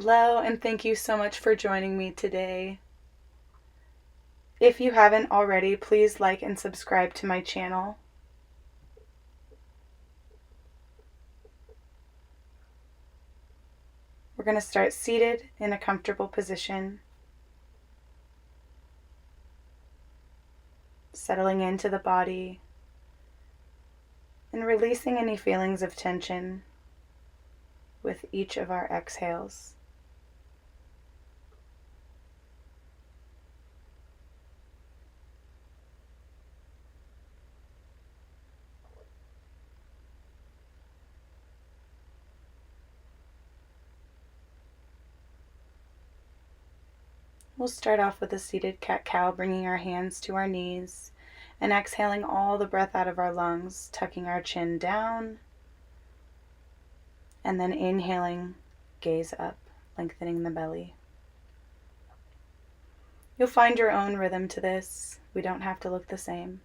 Hello, and thank you so much for joining me today. If you haven't already, please like and subscribe to my channel. We're going to start seated in a comfortable position, settling into the body and releasing any feelings of tension with each of our exhales. We'll start off with a seated cat-cow, bringing our hands to our knees and exhaling all the breath out of our lungs, tucking our chin down, and then inhaling, gaze up, lengthening the belly. You'll find your own rhythm to this. We don't have to look the same.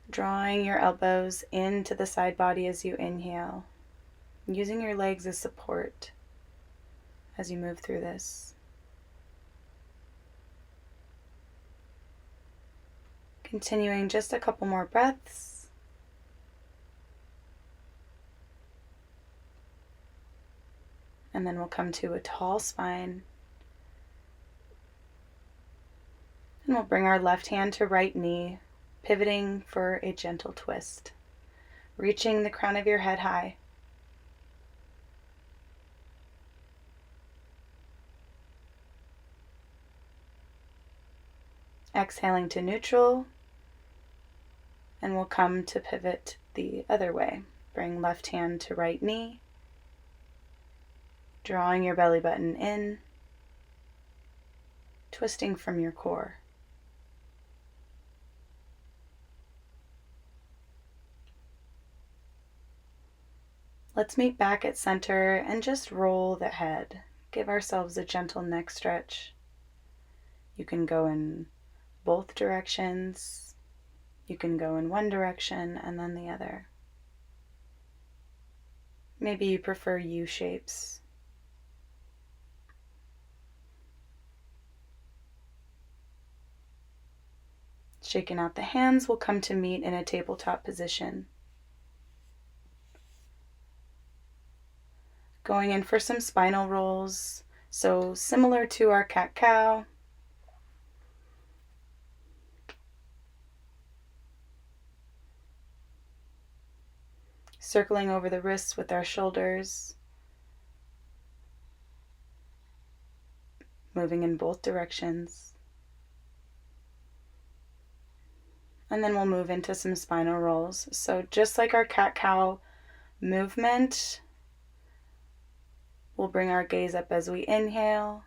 Drawing your elbows into the side body as you inhale, using your legs as support as you move through this. Continuing just a couple more breaths. And then we'll come to a tall spine. And we'll bring our left hand to right knee, pivoting for a gentle twist, reaching the crown of your head high. Exhaling to neutral, and we'll come to pivot the other way. Bring left hand to right knee, drawing your belly button in, twisting from your core. Let's meet back at center and just roll the head. Give ourselves a gentle neck stretch. You can go in both directions. You can go in one direction and then the other. Maybe you prefer U shapes. Shaking out the hands, we'll come to meet in a tabletop position. Going in for some spinal rolls, so similar to our cat-cow. Circling over the wrists with our shoulders. Moving in both directions. And then we'll move into some spinal rolls. So just like our cat-cow movement, we'll bring our gaze up as we inhale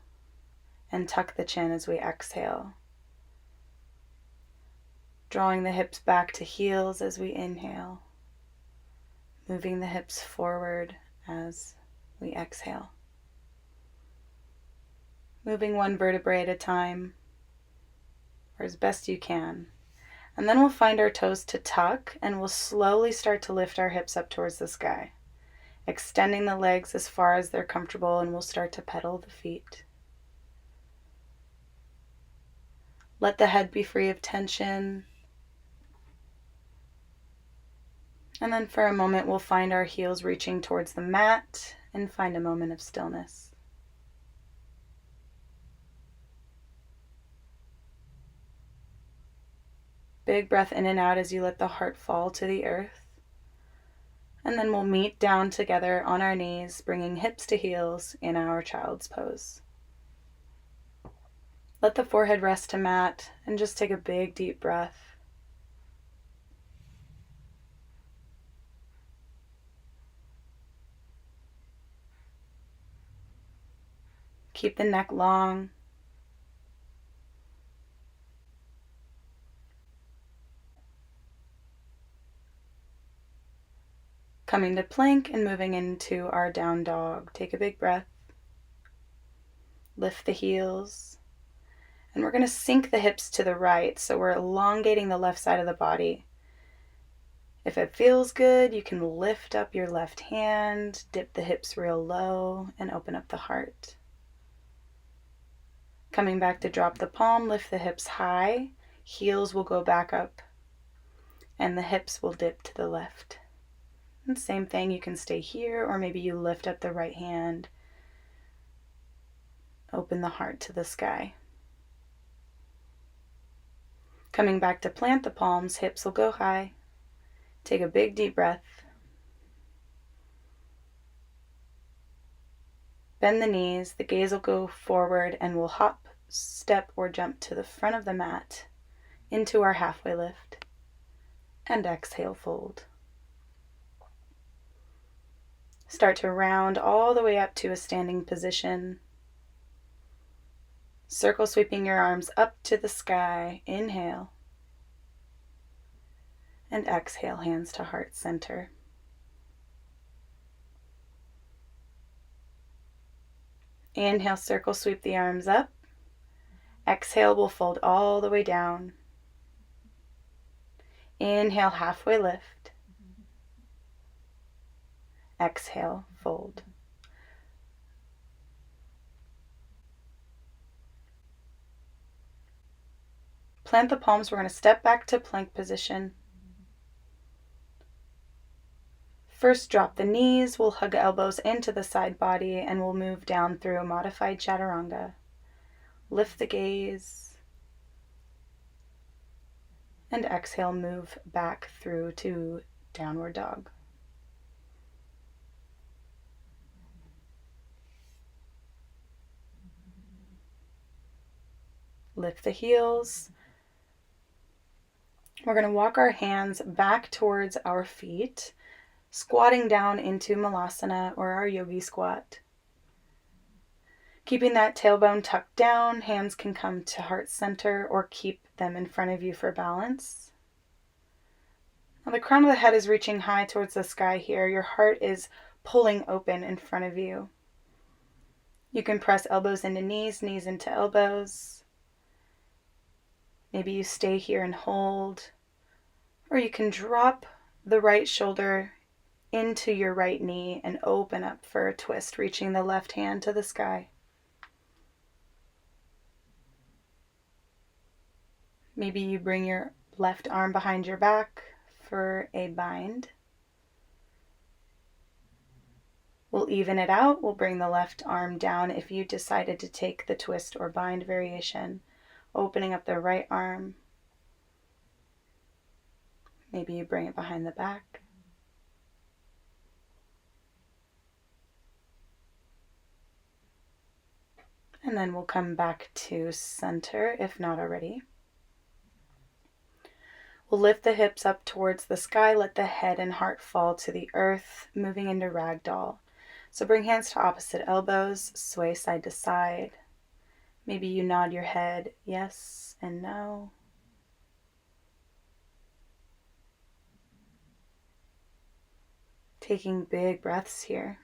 and tuck the chin as we exhale. Drawing the hips back to heels as we inhale. Moving the hips forward as we exhale. Moving one vertebrae at a time, or as best you can. And then we'll find our toes to tuck, and we'll slowly start to lift our hips up towards the sky, extending the legs as far as they're comfortable, and we'll start to pedal the feet. Let the head be free of tension. And then for a moment, we'll find our heels reaching towards the mat and find a moment of stillness. Big breath in and out as you let the heart fall to the earth. And then we'll meet down together on our knees, bringing hips to heels in our child's pose. Let the forehead rest to mat and just take a big deep breath. Keep the neck long. Coming to plank and moving into our down dog. Take a big breath. Lift the heels. And we're going to sink the hips to the right, so we're elongating the left side of the body. If it feels good, you can lift up your left hand, dip the hips real low, and open up the heart. Coming back to drop the palm, lift the hips high, heels will go back up, and the hips will dip to the left. And same thing, you can stay here, or maybe you lift up the right hand, open the heart to the sky. Coming back to plant the palms, hips will go high. Take a big deep breath. Bend the knees, the gaze will go forward and we'll hop, step, or jump to the front of the mat into our halfway lift. And exhale, fold. Start to round all the way up to a standing position. Circle sweeping your arms up to the sky. Inhale. And exhale, hands to heart center. Inhale, circle sweep the arms up. Exhale, we'll fold all the way down. Inhale, halfway lift. Exhale, fold. Plant the palms. We're going to step back to plank position. First, drop the knees. We'll hug elbows into the side body and we'll move down through a modified chaturanga. Lift the gaze. And exhale, move back through to downward dog. Lift the heels. We're going to walk our hands back towards our feet, squatting down into Malasana or our yogi squat. Keeping that tailbone tucked down, hands can come to heart center or keep them in front of you for balance. Now the crown of the head is reaching high towards the sky here. Your heart is pulling open in front of you. You can press elbows into knees, knees into elbows. Maybe you stay here and hold. Or you can drop the right shoulder into your right knee and open up for a twist, reaching the left hand to the sky. Maybe you bring your left arm behind your back for a bind. We'll even it out. We'll bring the left arm down if you decided to take the twist or bind variation, opening up the right arm. Maybe you bring it behind the back. And then we'll come back to center if not already. We'll lift the hips up towards the sky, let the head and heart fall to the earth, moving into ragdoll. So bring hands to opposite elbows, sway side to side. Maybe you nod your head yes and no. Taking big breaths here.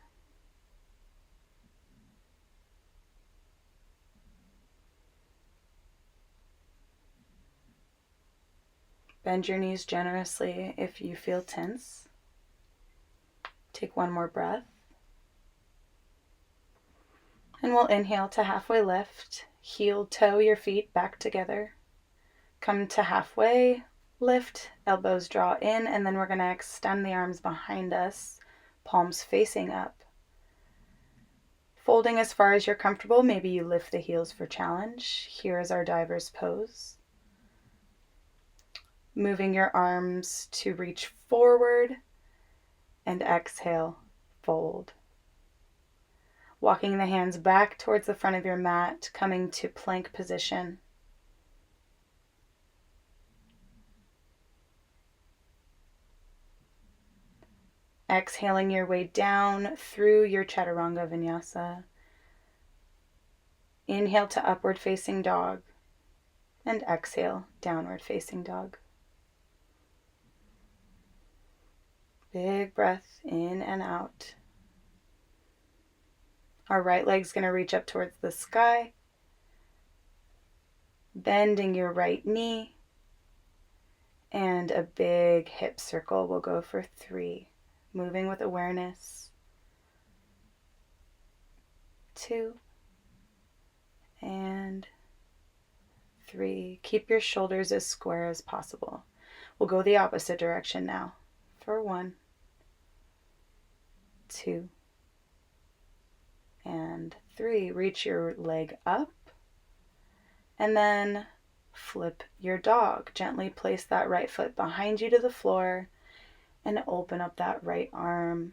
Bend your knees generously if you feel tense. Take one more breath. And we'll inhale to halfway lift. Heel toe your feet back together. Come to halfway, lift, elbows draw in, and then we're going to extend the arms behind us, palms facing up. Folding as far as you're comfortable. Maybe you lift the heels for challenge. Here is our diver's pose. Moving your arms to reach forward and exhale, fold. Walking the hands back towards the front of your mat, coming to plank position. Exhaling your way down through your chaturanga vinyasa. Inhale to upward facing dog and exhale, downward facing dog. Big breath in and out. Our right leg's going to reach up towards the sky. Bending your right knee. And a big hip circle. We'll go for 3. Moving with awareness. 2 and 3. Keep your shoulders as square as possible. We'll go the opposite direction now. For 1, 2, and 3. Reach your leg up. And then flip your dog. Gently place that right foot behind you to the floor and open up that right arm.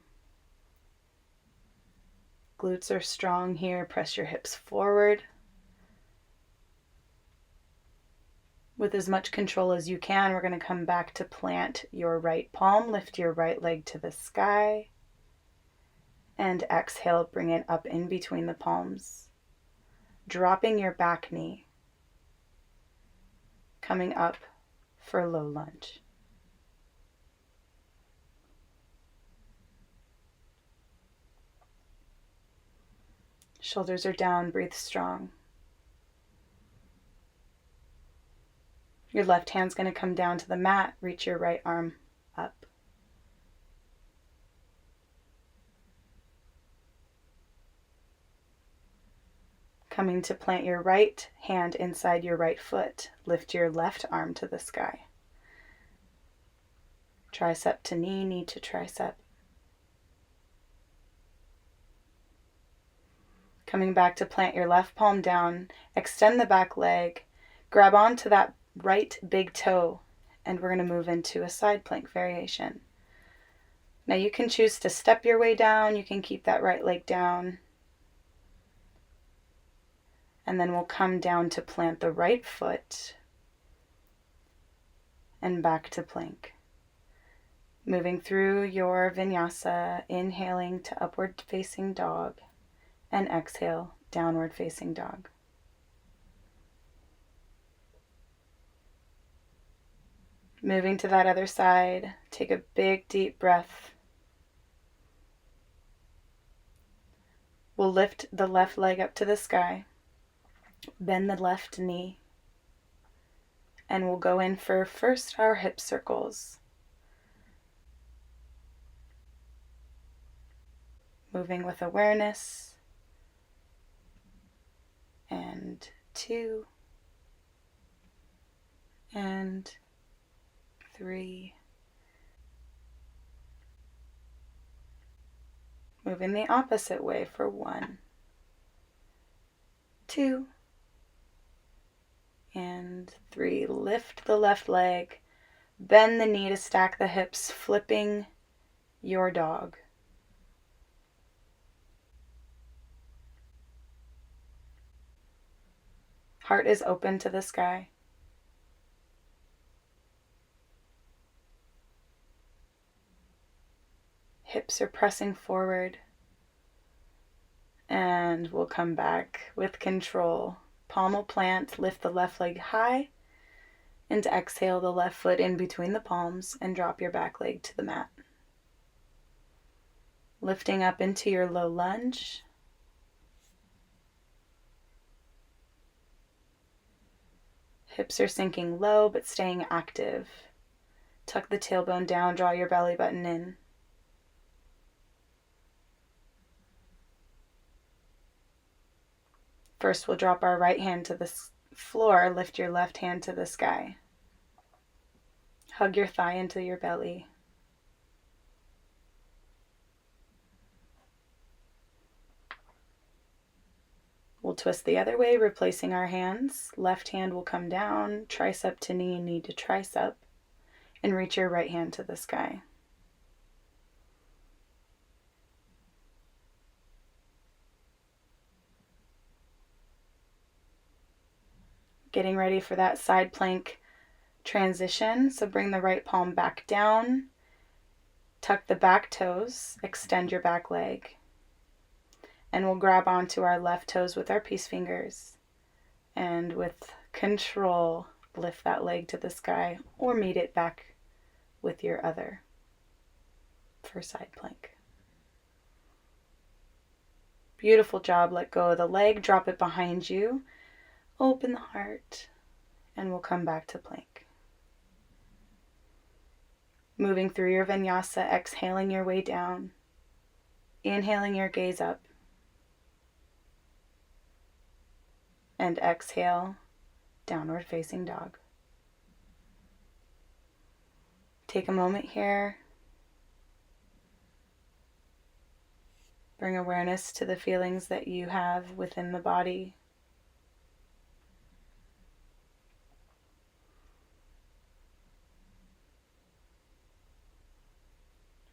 Glutes are strong here. Press your hips forward. With as much control as you can, we're going to come back to plant your right palm. Lift your right leg to the sky. And exhale, bring it up in between the palms. Dropping your back knee. Coming up for low lunge. Shoulders are down, breathe strong. Your left hand's going to come down to the mat, reach your right arm up. Coming to plant your right hand inside your right foot, lift your left arm to the sky. Tricep to knee, knee to tricep. Coming back to plant your left palm down, extend the back leg, grab onto that right big toe, and we're going to move into a side plank variation. Now you can choose to step your way down, you can keep that right leg down, and then we'll come down to plant the right foot and back to plank. Moving through your vinyasa, inhaling to upward facing dog, and exhale, downward facing dog. Moving to that other side, take a big deep breath. We'll lift the left leg up to the sky, bend the left knee, and we'll go in for first our hip circles. Moving with awareness. And 2, and 3. Moving the opposite way for 1, 2, and 3. Lift the left leg, bend the knee to stack the hips, flipping your dog. Heart is open to the sky. Hips are pressing forward. And we'll come back with control. Palm will plant, lift the left leg high, and exhale the left foot in between the palms and drop your back leg to the mat. Lifting up into your low lunge. Hips are sinking low but staying active. Tuck the tailbone down, draw your belly button in. First, we'll drop our right hand to the floor, lift your left hand to the sky. Hug your thigh into your belly. We'll twist the other way, replacing our hands. Left hand will come down, tricep to knee, knee to tricep, and reach your right hand to the sky. Getting ready for that side plank transition. So bring the right palm back down, tuck the back toes, extend your back leg. And we'll grab onto our left toes with our peace fingers. And with control, lift that leg to the sky or meet it back with your other for side plank. Beautiful job. Let go of the leg, drop it behind you, open the heart, and we'll come back to plank. Moving through your vinyasa, exhaling your way down. Inhaling your gaze up. And exhale, downward facing dog. Take a moment here. Bring awareness to the feelings that you have within the body.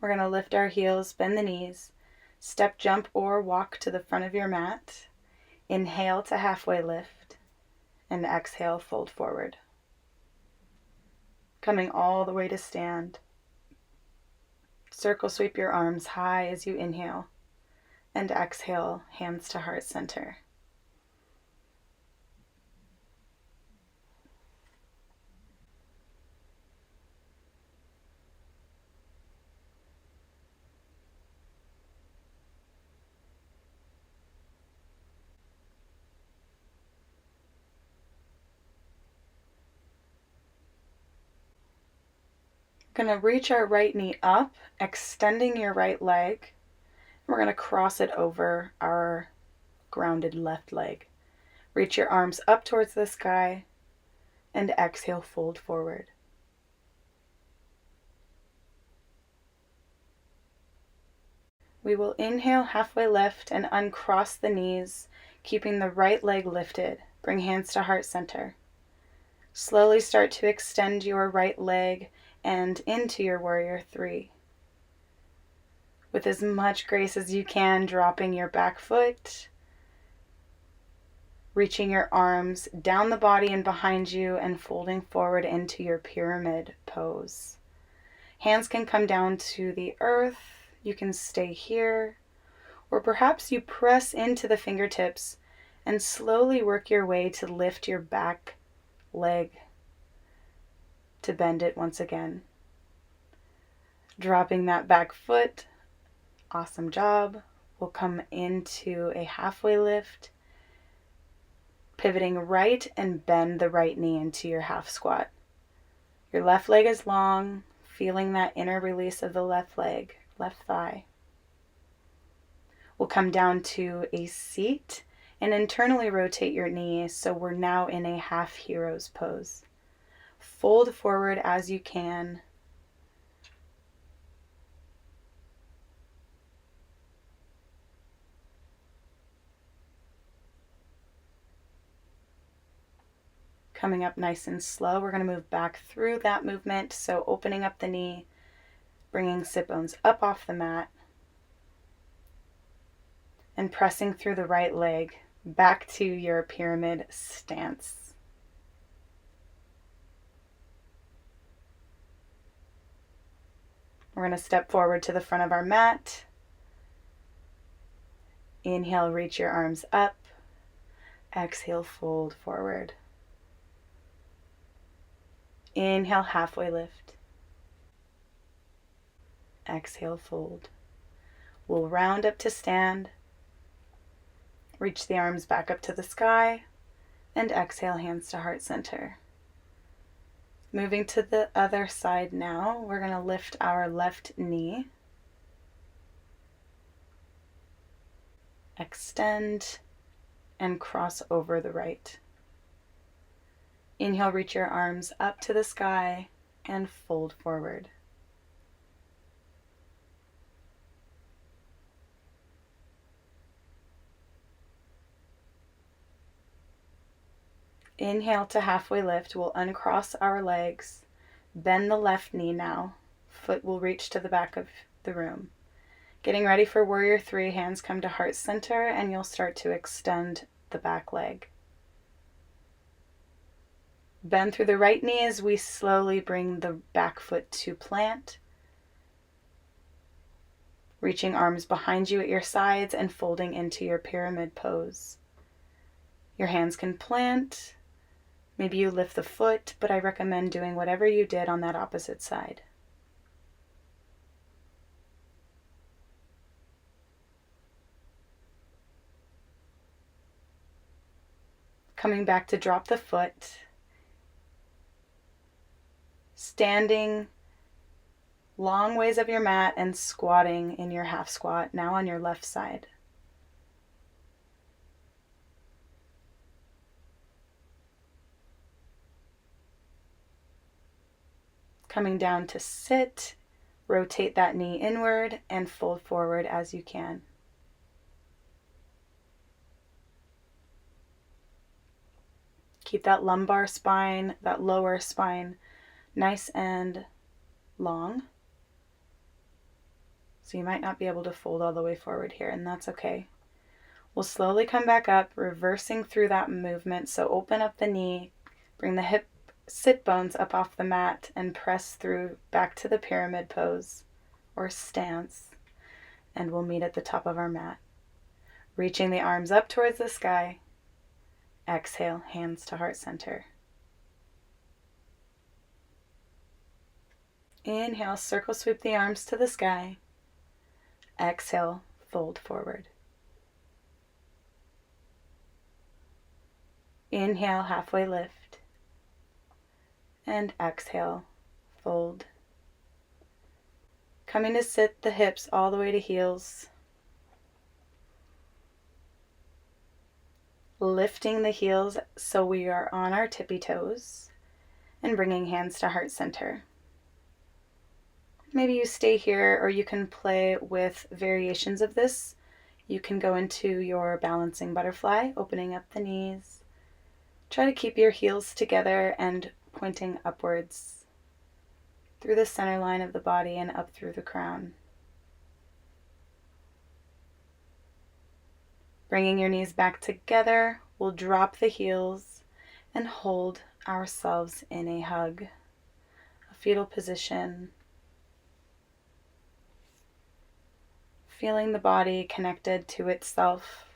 We're going to lift our heels, bend the knees, step, jump, or walk to the front of your mat. Inhale to halfway lift, and exhale, fold forward. Coming all the way to stand. Circle sweep your arms high as you inhale, and exhale, hands to heart center. Going to reach our right knee up, extending your right leg. We're going to cross it over our grounded left leg. Reach your arms up towards the sky and exhale, fold forward. We will inhale, halfway lift, and uncross the knees, keeping the right leg lifted. Bring hands to heart center. Slowly start to extend your right leg and into your warrior three. With as much grace as you can, dropping your back foot, reaching your arms down the body and behind you, and folding forward into your pyramid pose. Hands can come down to the earth. You can stay here, or perhaps you press into the fingertips and slowly work your way to lift your back leg, to bend it once again. Dropping that back foot, awesome job. We'll come into a halfway lift, pivoting right and bend the right knee into your half squat. Your left leg is long, feeling that inner release of the left leg, left thigh. We'll come down to a seat and internally rotate your knees, so we're now in a half hero's pose. Fold forward as you can. Coming up nice and slow, we're going to move back through that movement, so opening up the knee, bringing sit bones up off the mat, and pressing through the right leg back to your pyramid stance. We're going to step forward to the front of our mat. Inhale, reach your arms up. Exhale, fold forward. Inhale, halfway lift. Exhale, fold. We'll round up to stand. Reach the arms back up to the sky. And exhale, hands to heart center. Moving to the other side now, we're going to lift our left knee. Extend and cross over the right. Inhale, reach your arms up to the sky and fold forward. Inhale to halfway lift. We'll uncross our legs. Bend the left knee now. Foot will reach to the back of the room. Getting ready for warrior three. Hands come to heart center and you'll start to extend the back leg. Bend through the right knee as we slowly bring the back foot to plant. Reaching arms behind you at your sides and folding into your pyramid pose. Your hands can plant. Maybe you lift the foot, but I recommend doing whatever you did on that opposite side. Coming back to drop the foot. Standing long ways of your mat and squatting in your half squat, now on your left side. Coming down to sit, rotate that knee inward and fold forward as you can. Keep that lumbar spine, that lower spine, nice and long. So you might not be able to fold all the way forward here, and that's okay. We'll slowly come back up, reversing through that movement. So open up the knee, bring the hip sit bones up off the mat, and press through back to the pyramid pose or stance. And we'll meet at the top of our mat. Reaching the arms up towards the sky. Exhale, hands to heart center. Inhale, circle sweep the arms to the sky. Exhale, fold forward. Inhale, halfway lift. And exhale, fold. Coming to sit the hips all the way to heels. Lifting the heels so we are on our tippy toes. And bringing hands to heart center. Maybe you stay here, or you can play with variations of this. You can go into your balancing butterfly, opening up the knees. Try to keep your heels together and pointing upwards through the center line of the body and up through the crown. Bringing your knees back together, we'll drop the heels and hold ourselves in a hug, a fetal position. Feeling the body connected to itself.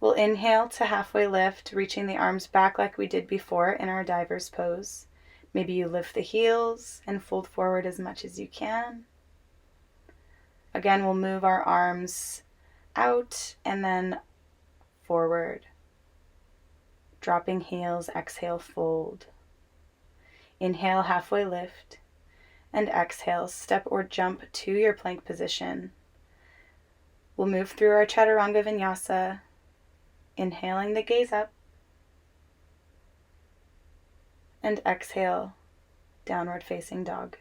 We'll inhale to halfway lift, reaching the arms back like we did before in our diver's pose. Maybe you lift the heels and fold forward as much as you can. Again, we'll move our arms out and then forward. Dropping heels, exhale, fold. Inhale, halfway lift. And exhale, step or jump to your plank position. We'll move through our chaturanga vinyasa, inhaling the gaze up, and exhale, downward facing dog.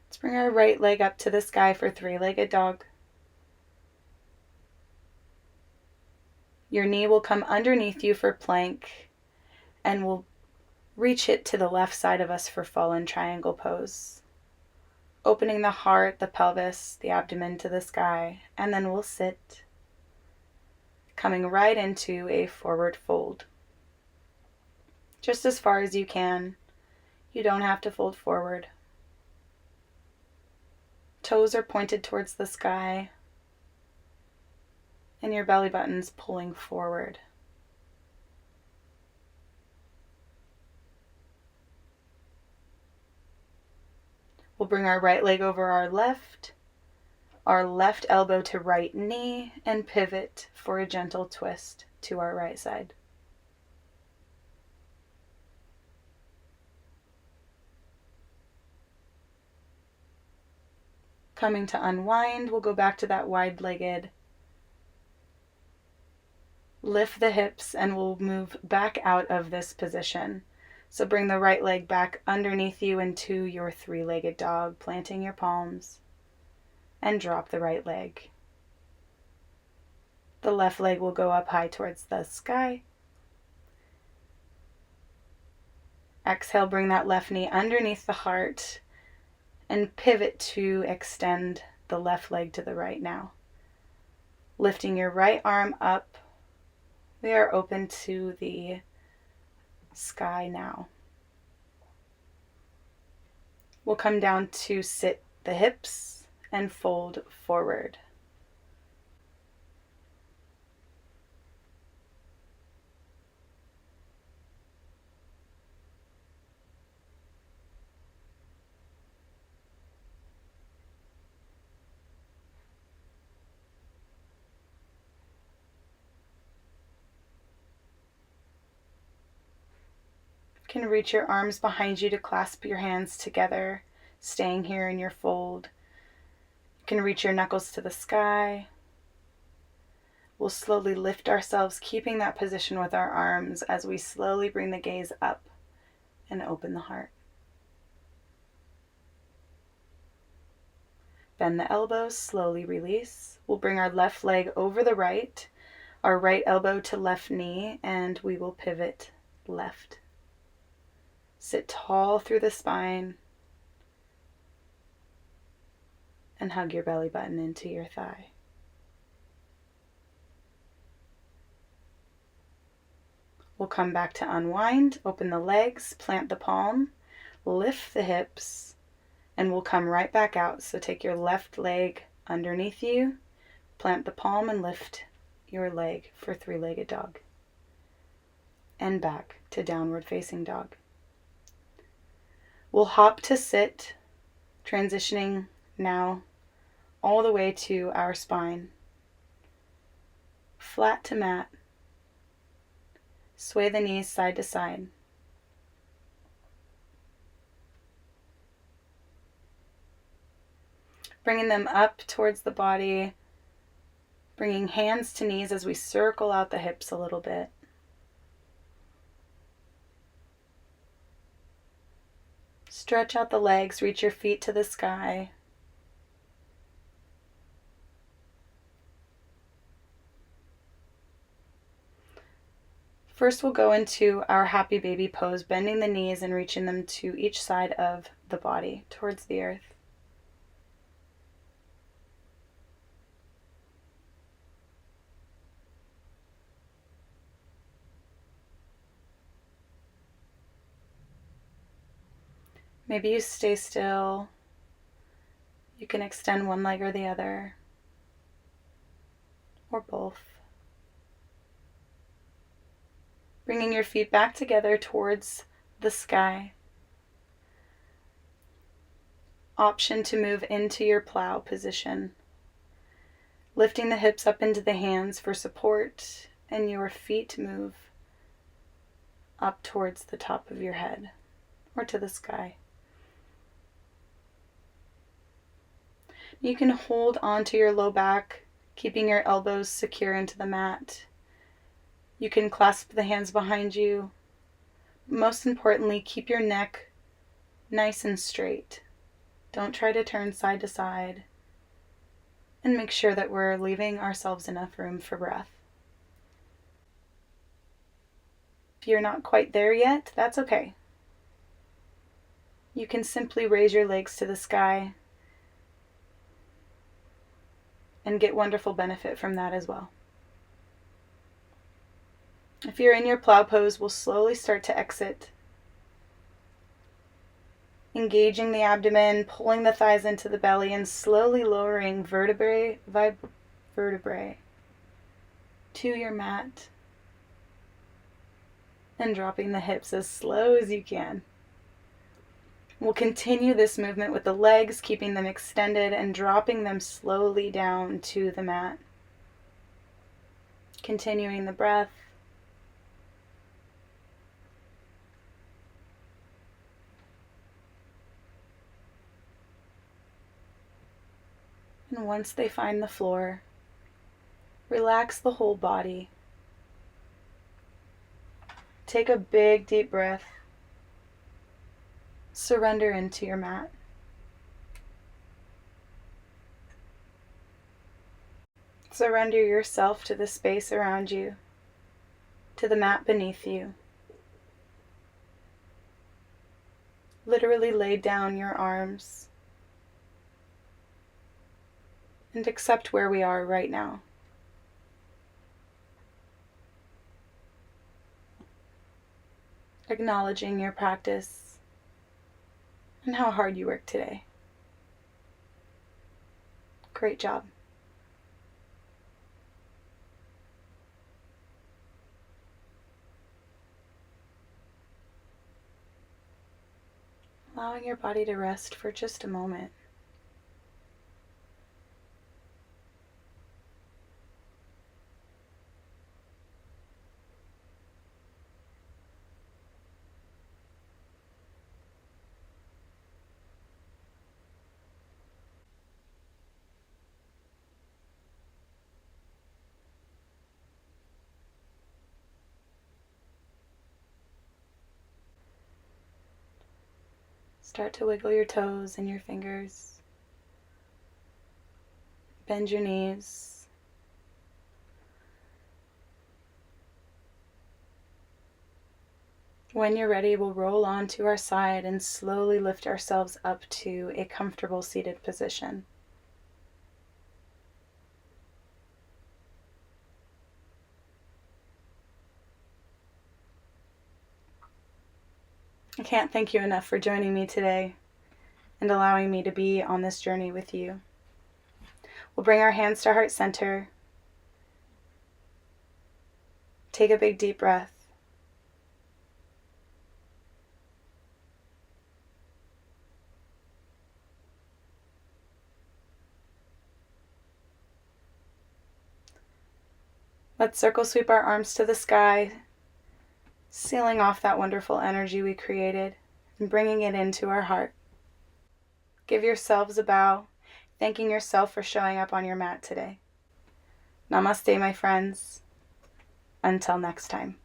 Let's bring our right leg up to the sky for three-legged dog. Your knee will come underneath you for plank, and we'll reach it to the left side of us for fallen triangle pose. Opening the heart, the pelvis, the abdomen to the sky, and then we'll sit, coming right into a forward fold. Just as far as you can. You don't have to fold forward. Toes are pointed towards the sky, and your belly button's pulling forward. We'll bring our right leg over our left elbow to right knee, and pivot for a gentle twist to our right side. Coming to unwind, we'll go back to that wide-legged. Lift the hips and we'll move back out of this position. So bring the right leg back underneath you into your three-legged dog, planting your palms, and drop the right leg. The left leg will go up high towards the sky. Exhale, bring that left knee underneath the heart and pivot to extend the left leg to the right now. Lifting your right arm up, we are open to the sky now. We'll come down to sit the hips and fold forward. You can reach your arms behind you to clasp your hands together, staying here in your fold. You can reach your knuckles to the sky. We'll slowly lift ourselves, keeping that position with our arms as we slowly bring the gaze up and open the heart. Bend the elbows, slowly release. We'll bring our left leg over the right, our right elbow to left knee, and we will pivot left. Sit tall through the spine and hug your belly button into your thigh. We'll come back to unwind, open the legs, plant the palm, lift the hips, and we'll come right back out. So take your left leg underneath you, plant the palm, and lift your leg for three-legged dog. And back to downward facing dog. We'll hop to sit, transitioning now all the way to our spine. Flat to mat. Sway the knees side to side. Bringing them up towards the body, bringing hands to knees as we circle out the hips a little bit. Stretch out the legs, reach your feet to the sky. First, we'll go into our happy baby pose, bending the knees and reaching them to each side of the body towards the earth. Maybe you stay still. You can extend one leg or the other, or both. Bringing your feet back together towards the sky. Option to move into your plow position. Lifting the hips up into the hands for support, and your feet move up towards the top of your head or to the sky. You can hold onto your low back, keeping your elbows secure into the mat. You can clasp the hands behind you. Most importantly, keep your neck nice and straight. Don't try to turn side to side. And make sure that we're leaving ourselves enough room for breath. If you're not quite there yet, that's okay. You can simply raise your legs to the sky and get wonderful benefit from that as well. If you're in your plow pose, we'll slowly start to exit. Engaging the abdomen, pulling the thighs into the belly, and slowly lowering vertebrae by vertebrae to your mat. And dropping the hips as slow as you can. We'll continue this movement with the legs, keeping them extended and dropping them slowly down to the mat. Continuing the breath. And once they find the floor, relax the whole body. Take a big, deep breath. Surrender into your mat. Surrender yourself to the space around you, to the mat beneath you. Literally lay down your arms and accept where we are right now. Acknowledging your practice and how hard you worked today. Great job. Allowing your body to rest for just a moment. Start to wiggle your toes and your fingers. Bend your knees. When you're ready, we'll roll onto our side and slowly lift ourselves up to a comfortable seated position. I can't thank you enough for joining me today and allowing me to be on this journey with you. We'll bring our hands to heart center. Take a big deep breath. Let's circle sweep our arms to the sky, sealing off that wonderful energy we created and bringing it into our heart. Give yourselves a bow, thanking yourself for showing up on your mat today. Namaste, my friends. Until next time.